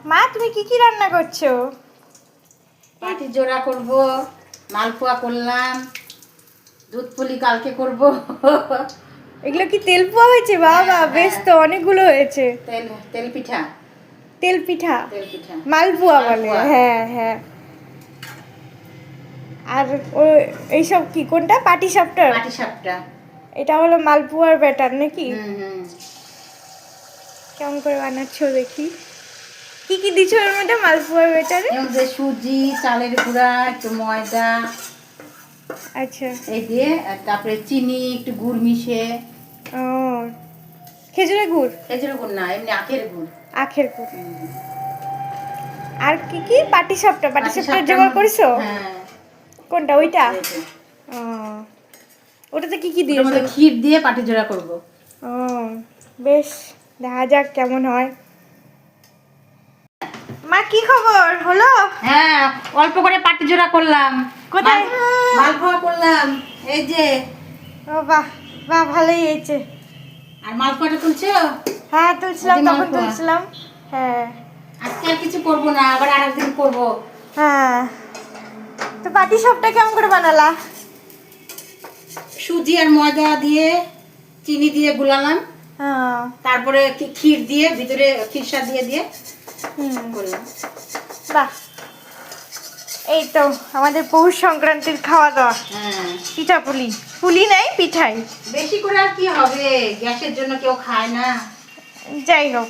মা তুমি কি কি রান্না করছো? পাটি জোড়া করব, মালপোয়া করলাম, দুধ পুলি কালকে করব। এগুলো কি তেল পোয়া হয়েছে? বাবা বেশ তো অনেকগুলো হয়েছে। তেল তেল পিঠা। তেল পিঠা, তেল পিঠা মালপোয়া বলে। মালপোয়া। হ্যাঁ হ্যাঁ। আর ও এইসব কি কোনটা? পাটি সাপটার? পাটি সাপটা। এটা হলো মালপোয়ার ব্যাটার নাকি? হুম। কেমন করে বানাচ্ছো দেখি। কি কি দিছো এর মধ্যে মালপোয়ার ব্যাটারে? এর মধ্যে সুজি, চালের গুঁড়া, একটু ময়দা, আচ্ছা। এই দিয়ে তারপরে চিনি, একটু গুড় মিশে। ও খেজুরের গুড়? খেজুরের গুড় না, এমনি আখের গুড়। আখের গুড়। আর কি কি? পাটি সাপটা, পাটি সাপটার পাটিসাপটার জোগাড় মধ্যে- করেছো? হ্যাঁ। কোনটা ওইটা? এই যে। ও ওটাতে কি কি ওটার দিয়েছো? মধ্যে ক্ষীর দিয়ে পাটি জোড়া করব। ও বেশ, দেখা যাক কেমন হয়। মা কি খবর হলো? হ্যাঁ, অল্প করে পাটি জোড়া করলাম। কোথায়? মালপোয়া করলাম, এই যে। ও বাহ বাহ, ভালোই হয়েছে। আর মালপোয়াটা তুলছো? হ্যাঁ তুলছিলাম, এই যে তখন মালপোয়া। তুলছিলাম। হ্যাঁ আজকে আর কিছু করবো না, আবার আরেকদিন করবো। হ্যাঁ। তো পাটি সাপটা কেমন করে বানালা? সুজি আর ময়দা দিয়ে, চিনি দিয়ে গুলালাম, হ্যাঁ। তারপরে ক্ষীর দিয়ে ভিতরে খিরসা দিয়ে দিয়ে হুম। করলাম। বাহ, এই তো আমাদের পৌষ সংক্রান্তির খাওয়া দাওয়া। হ্যাঁ, পিঠা পুলি, পুলি নাই পিঠাই। বেশি করে আর কি হবে, গ্যাসের জন্য কেউ খায় না। যাই হোক।